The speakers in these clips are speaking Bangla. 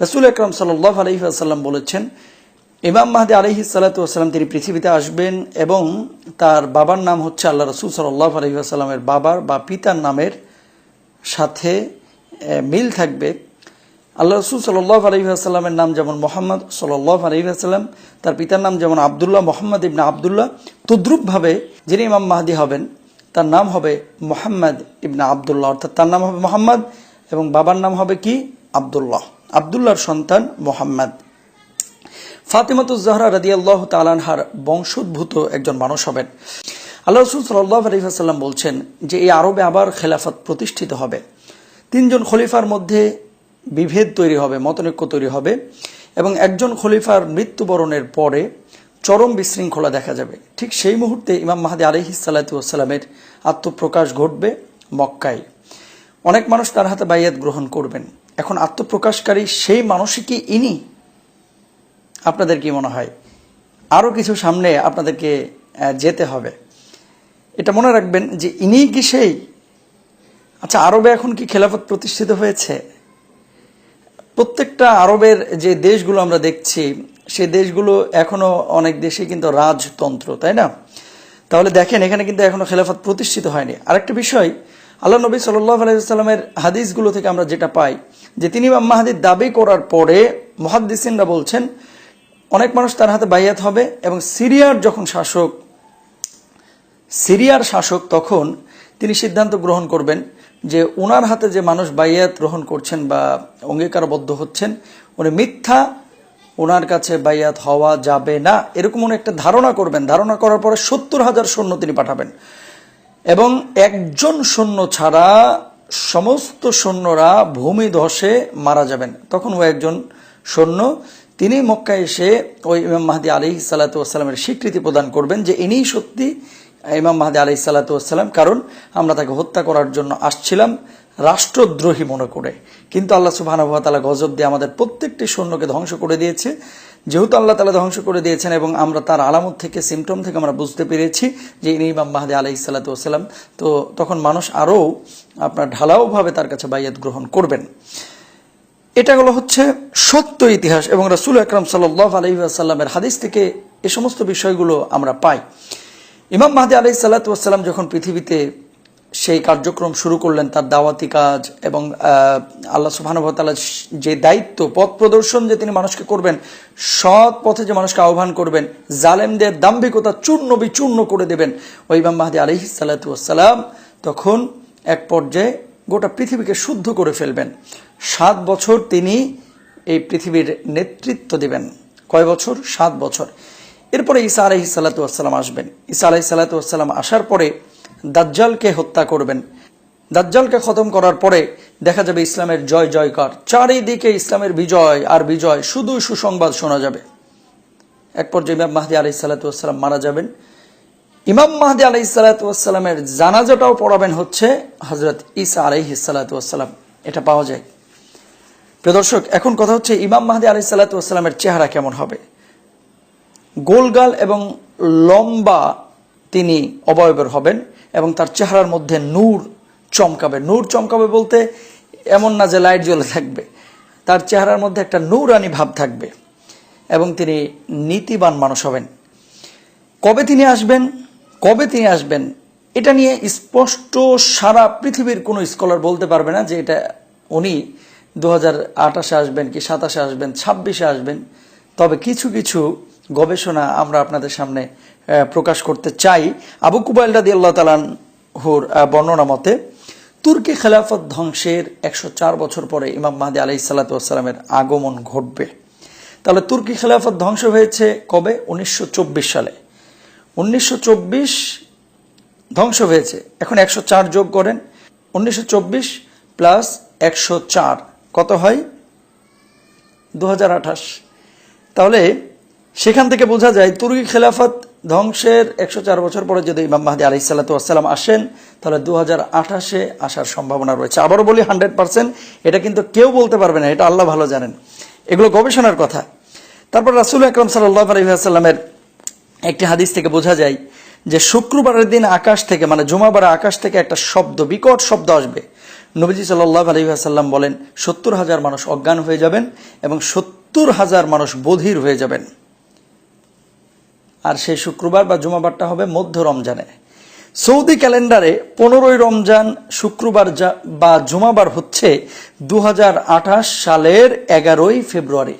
রাসূল আকরাম সাল্লাল্লাহু আলাইহি ওয়াসাল্লাম বলেছেন, ইমাম মাহদী আলাইহিস সালাতু ওয়াসসালাম তিনি পৃথিবীতে আসবেন এবং তার বাবার নাম হচ্ছে আল্লাহ রাসূল সাল্লাল্লাহু আলাইহি ওয়াসাল্লামের বাবার বা পিতার নামের সাথে মিল থাকবে। আল্লাহ রাসূল সাল্লাল্লাহু আলাইহি ওয়াসাল্লামের নাম যেমন মুহাম্মদ সাল্লাল্লাহু আলাইহি ওয়াসাল্লাম, তার পিতার নাম যেমন আব্দুল্লাহ, মুহাম্মদ ইবনে আব্দুল্লাহ, তদ্রূপভাবে যিনি ইমাম মাহদী হবেন তার নাম হবে মুহাম্মদ ইবনে আব্দুল্লাহ, অর্থাৎ তার নাম হবে মুহাম্মদ এবং বাবার নাম হবে কি আব্দুল্লাহ, আব্দুল্লাহর সন্তান মুহাম্মদ। ফাতিমাতুজ জাহরা রাদিয়াল্লাহু তাআলা আনহার বংশোদ্ভূত একজন মানুষ হবেন। আল্লাহ রাসূল সাল্লাল্লাহু আলাইহি ওয়াসাল্লাম বলছেন যে এই আরবে আবার খেলাফত প্রতিষ্ঠিত হবে, তিনজন খলিফার মধ্যে বিভেদ তৈরি হবে, মতনৈক্য তৈরি হবে এবং একজন খলিফার মৃত্যুবরণের পরে চরম বিশৃঙ্খলা দেখা যাবে। ঠিক সেই মুহূর্তে ইমাম মাহদী আলাইহিস সালাতু ওয়াসসালামের আত্মপ্রকাশ ঘটবে মক্কায়। অনেক মানুষ তার হাতে বাইয়াত গ্রহণ করবেন। এখন আত্মপ্রকাশকারী সেই মানুষই কি ইনি? আপনাদের কি মনে হয়? আরও কিছু সামনে আপনাদেরকে যেতে হবে, এটা মনে রাখবেন যে ইনি কি সেই? আচ্ছা, আরবে এখন কি খেলাফত প্রতিষ্ঠিত হয়েছে? প্রত্যেকটা আরবের যে দেশগুলো আমরা দেখছি সেই দেশগুলো এখনো অনেক দেশে কিন্তু রাজতন্ত্র, তাই না? তাহলে দেখেন এখানে কিন্তু এখনো খেলাফত প্রতিষ্ঠিত হয়নি। আরেকটা বিষয়, আল্লাহ নবী সাল্লাল্লাহু আলাইহি ওয়াসাল্লামের হাদিসগুলো থেকে আমরা যেটা পাই যে তিনি ইমাম মাহদীর দাবি করার পরে মুহাদ্দিসিনরা বলছেন অনেক মানুষ তার হাতে বাইয়াত হবে এবং সিরিয়ার শাসক তখন তিনি সিদ্ধান্ত গ্রহণ করবেন যে ওনার হাতে যে মানুষ বাইয়াত গ্রহণ করছেন বা অঙ্গীকারবদ্ধ হচ্ছেন উনি মিথ্যা, ওনার কাছে বাইয়াত হওয়া যাবে না, এরকম উনি একটা ধারণা করবেন। ধারণা করার পরে 70,000 সৈন্য তিনি পাঠাবেন এবং একজন সৈন্য ছাড়া সমস্ত সৈন্যরা ভূমি ধসে মারা যাবেন। তখন ও একজন সৈন্য তিনি মক্কায় এসে ওই ইমাম মাহদী আলাইহিস সালাতু ওয়াসসালামের স্বীকৃতি প্রদান করবেন যে ইনিই সত্যি ইমাম মাহদী আলাইহিস সালাতু ওয়াসসালাম, কারণ আমরা তাকে হত্যা করার জন্য আসছিলাম রাষ্ট্রদ্রোহী মনে করে। কিন্তু আল্লাহ সুবহানাহু ওয়া তাআলা গজব দিয়ে আমাদের প্রত্যেকটি সৈন্যকে ধ্বংস করে দিয়েছে। যেহেতু আল্লাহ তাআলা ধ্বংস করে দিয়েছেন এবং আমরা তার আলামত থেকে, সিমটম থেকে আমরা বুঝতে পেরেছি যে ইনি ইমাম মাহদী আলাইহিস সালাতু ওয়াসসালাম, তো তখন মানুষ আরও আপনার ঢালাওভাবে তার কাছে বাইয়াত গ্রহণ করবেন। এটা হচ্ছে সত্য ইতিহাস এবং রাসূল আকরাম সাল্লাল্লাহু আলাইহি ওয়াসাল্লামের হাদিস থেকে এই সমস্ত বিষয়গুলো আমরা পাই। ইমাম মাহদী আলাইহিস সালাতু ওয়াসসালাম যখন পৃথিবীতে সেই কার্যক্রম শুরু করলেন, তার দাওয়াতি কাজ এবং আল্লাহ সুবহানাহু ওয়া তাআলা যে দায়িত্ব, পথ প্রদর্শন যে তিনি মানুষকে করবেন, সৎ পথে যে মানুষকে আহ্বান করবেন, জালেমদের দাম্ভিকতা চূর্ণ বিচূর্ণ করে দেবেন, ওই ইমাম মাহদী আলাইহিস সালাতু ওয়াসসালাম তখন এক পর্যায়ে গোটা পৃথিবীকে শুদ্ধ করে ফেলবেন। 7 বছর তিনি এই পৃথিবীর নেতৃত্ব দিবেন। কয় বছর? 7 বছর। এরপরে ঈসা আলাইহিস সালাতু ওয়াসসালাম আসবেন। ঈসা আলাইহিস সালাতু ওয়াসসালাম আসার পরে দাজ্জালকে হত্যা করবেন। দাজ্জালকে খতম করার পরে দেখা যাবে ইসলামের জয় জয়কার, চারিদিকে ইসলামের বিজয় আর বিজয়, শুধু সুসংবাদ শোনা যাবে। এক পর্যায়ে ইমাম মাহদী আলাইহিস সালাতু ওয়াসসালাম মারা যাবেন। ইমাম মাহদী আলাইহিস সালাতু ওয়াসসালামের জানাজাটাও পড়াবেন হচ্ছে হযরত ঈসা আলাইহিস সালাতু ওয়াসসালাম। এটা পাওয়া যায়। প্রিয় দর্শক, এখন কথা হচ্ছে ইমাম মাহদী আলাইহিস সালাতু ওয়াসসালামের চেহারা কেমন হবে? গোলগাল এবং লম্বা তিনি অবয়বের হবেন এবং তার চেহারার মধ্যে নূর চমকাবে। নূর চমকাবে বলতে এমন না যে লাইট জ্বলে থাকবে, তার চেহারার মধ্যে একটা নূরানি ভাব থাকবে এবং তিনি নীতিবান মানুষ হবেন। কবে তিনি আসবেন এটা নিয়ে স্পষ্ট সারা পৃথিবীর কোনো স্কলার বলতে পারবে না যে এটা উনি 2028 আসবেন কি 27 আসবেন, 26 আসবেন। তবে কিছু কিছু গবেষণা আমরা আপনাদের সামনে প্রকাশ করতে চাই। আবু কুবাইল রাদিয়াল্লাহু তাআলা আনহুর বর্ণনা মতে তুর্কি খেলাফত ধ্বংসের 104 বছর পরে ইমাম মাহদী আলাইহিস সালাতু ওয়াসসালামের আগমন ঘটবে। তাহলে তুর্কি খেলাফত ধ্বংস হয়েছে কবে? 1924 সালে। 1924 ধ্বংস হয়েছে। এখন 104 যোগ করেন, 1924 প্লাস 104 কত হয়? 2028। তাহলে সেখান থেকে বোঝা যায় তুর্কি খেলাফত ধ্বংসের 104 বছর পরে যদি ইমাম মাহদী আলাইহিস সালাতু ওয়াসসালাম আসেন তাহলে 2028-এ আসার সম্ভাবনা রয়েছে। আবারও বলি 100%, এটা কিন্তু কেউ বলতে পারবে না, এটা আল্লাহ ভালো জানেন। এগুলো গবেষণার কথা। তারপর রাসূল আকরাম সাল্লাল্লাহু আলাইহি ওয়াসাল্লামের একটি হাদিস থেকে বোঝা যায় যে শুক্রবারের দিন আকাশ থেকে মানে জুমাবারে আকাশ থেকে একটা শব্দ, বিকট শব্দ আসবে। নবীজি সাল্লাল্লাহু আলাইহি ওয়াসাল্লাম বলেন 70,000 মানুষ অজ্ঞান হয়ে যাবেন এবং 70,000 মানুষ বধির হয়ে যাবেন। আর সেই শুক্রবার বা জুমাবারটা হবে মধ্য রমজানে। সৌদি ক্যালেন্ডারে 15ই রমজান শুক্রবার বা জুমাবার হচ্ছে 2028 সালের 11ই ফেব্রুয়ারি।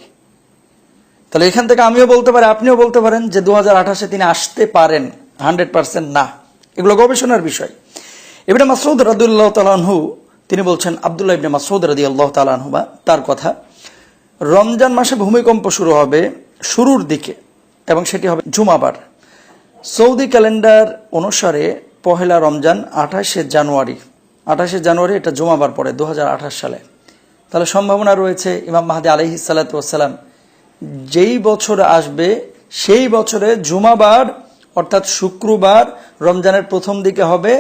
তাহলে এখান থেকে আমিও বলতে পারি, আপনিও বলতে পারেন যে 2028-এ তিনি আসতে পারেন, 100% না। এগুলো গবেষণার বিষয়। ইবনে মাসউদ রাদিয়াল্লাহু তাআলা আনহু তিনি বলছেন, আব্দুল্লাহ ইবনে মাসউদ রাদিয়াল্লাহু তাআলা আনহু তার কথা, রমজান মাসে ভূমিকম্প শুরু হবে শুরুর দিকে এবং সেটি হবে জুমাবার। সৌদি ক্যালেন্ডার অনুসারে পহেলা রমজান 28শে জানুয়ারি, এটা জুমাবার পরে 2028 সালে। তাহলে সম্ভাবনা রয়েছে ইমাম মাহদী আলাইহিস সালাতু ওয়াস সালাম যেই বছর আসবে সেই বছরে জুমাবার অর্থাৎ শুক্রবার রমজানের প্রথম দিকে হবে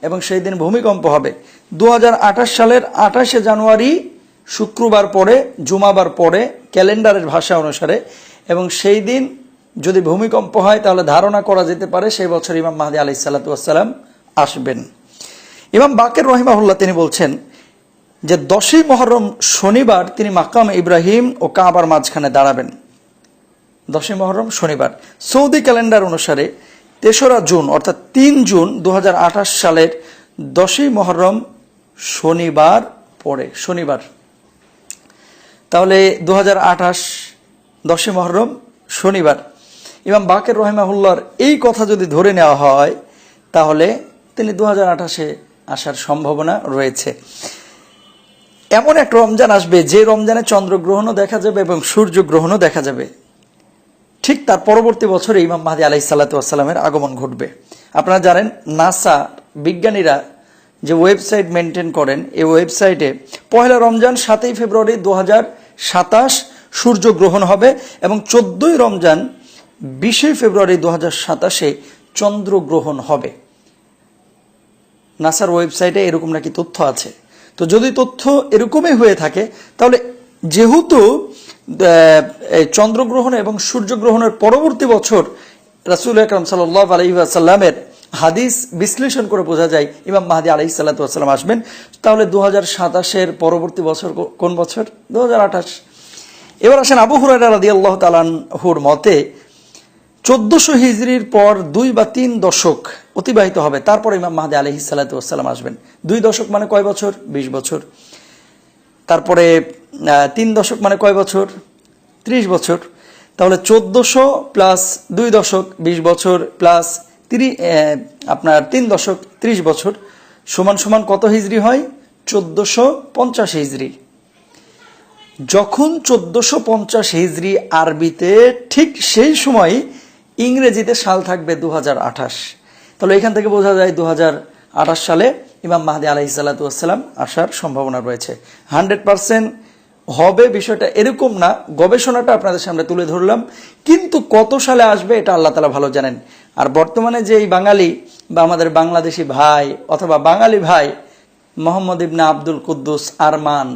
এবং সেই দিন ভূমিকম্প হবে। 2028 সালের 28শে জানুয়ারি শুক্রবার পরে জুমাবার পরে ক্যালেন্ডারের ভাষা অনুসারে, এবং সেই দিন যদি ভূমিকম্প হয় তাহলে ধারণা করা যেতে পারে সেই বছর ইমাম মাহদী আলাইহিস সালাতু ওয়াস সালাম আসবেন। ইমাম বাকের রহিমাহুল্লাহ তিনি বলছেন যে 10ই মুহররম শনিবার তিনি মাকাম ইব্রাহিম ও কাবার মাঝখানে দাঁড়াবেন। 10ই মুহররম শনিবার। সৌদি ক্যালেন্ডার অনুসারে 3রা জুন অর্থাৎ 3 জুন 2028 সালের 10ই মুহররম শনিবার পড়ে, শনিবার। তাহলে 2028 10ই মুহররম শনিবার। ইমাম বাকের রহিমাহুল্লাহর এই কথা যদি ধরে নেওয়া হয় তাহলে তিনি 2028-এ আসার সম্ভাবনা রয়েছে। এমন এক রমজান আসবে যে রমজানে চন্দ্রগ্রহণও দেখা যাবে এবং সূর্যগ্রহণও দেখা যাবে। ঠিক তার পরবর্তী বছরে ইমাম মাহদী আলাইহিস সালাতু ওয়াস সালামের আগমন ঘটবে। আপনারা জানেন নাসা বিজ্ঞানীরা যে ওয়েবসাইট মেনটেন করেন, এই ওয়েবসাইটে পহেলা রমজান 7ই ফেব্রুয়ারি 2027 সূর্যগ্রহণ হবে এবং 14ই রমজান 20শে ফেব্রুয়ারি 2027-এ চন্দ্রগ্রহণ হবে। নাসার ওয়েবসাইটে এরকম নাকি তথ্য আছে। তো যদি তথ্য এরকমই হয়ে থাকে তাহলে যেহেতু চন্দ্রগ্রহণ এবং সূর্যগ্রহণের পরবর্তী বছর রাসূল আকরাম সাল্লাল্লাহু আলাইহি ওয়াসাল্লামের হাদিস বিশ্লেষণ করে বোঝা যায় ইমাম মাহদী আলাইহিস সালাতু ওয়াস সালাম আসবেন, তাহলে 2027-এর পরবর্তী বছর কোন বছর? 2028। এবার আসেন আবু হুরায়রা রাদিয়াল্লাহু তাআলা আনহুর মতে 1400 হিজরির পর 2 বা 3 দশক অতিবাহিত হবে, তারপর ইমাম মাহদী আলাইহিস সালাতু ওয়াস সালাম আসবেন। 2 দশক মানে কয় বছর? 20 বছর। তারপরে 3 দশক মানে কয় বছর? 30 বছর। তাহলে 1400 প্লাস 2 দশক 20 বছর প্লাস 3 দশক 30 বছর সমান কত হিজরি হয়? 1450 হিজরি। যখন 1450 হিজরি আরবিতে, ঠিক সেই সময় ইংরেজিতে সাল থাকবে 2028। তাহলে এখান থেকে বোঝা যায় 2028 সালে ইমাম মাহদী আলাইহিস সালাতু ওয়াস সালাম আসার সম্ভাবনা রয়েছে। 100% হবে বিষয়টা এরকম না, গবেষণাটা আপনাদের সামনে তুলে ধরলাম, কিন্তু কত সালে আসবে এটা আল্লাহ তাআলা ভালো জানেন। আর বর্তমানে যে এই বাঙালি বা আমাদের বাংলাদেশি ভাই অথবা বাঙালি ভাই মোহাম্মদ ইবনে আব্দুল কুদ্দুস আরমান,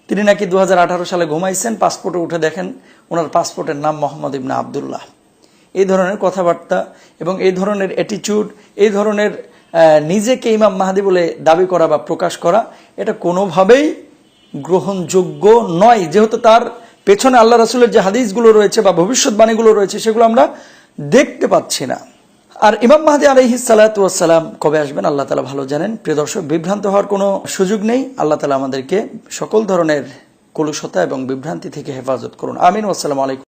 তিনি নাকি 2018 সালে ঘুমাইছেন, পাসপোর্টে উঠে দেখেন ওনার পাসপোর্টের নাম মোহাম্মদ ইবনে আব্দুল্লাহ। এই ধরনের কথাবার্তা এবং এই ধরনের অ্যাটিটিউড, এই ধরনের নিজেকে ইমাম মাহদী বলে দাবি করা বা প্রকাশ করা, এটা কোনোভাবেই গ্রহণযোগ্য নয়, যেহেতু তার পেছনে আল্লাহ রাসূলের যে হাদিসগুলো রয়েছে বা ভবিষ্যৎবাণীগুলো রয়েছে সেগুলো আমরা দেখতে পাচ্ছি না। আর ইমাম মাহদী আলাইহিস সালাতু ওয়াস সালাম কবে আসবেন আল্লাহ তাআলা ভালো জানেন। প্রিয় দর্শক, বিভ্রান্ত হওয়ার কোনো সুযোগ নেই। আল্লাহ তাআলা আমাদেরকে সকল ধরনের কলুষতা এবং বিভ্রান্তি থেকে হেফাজত করুন। আমিন। আসসালামু আলাইকুম।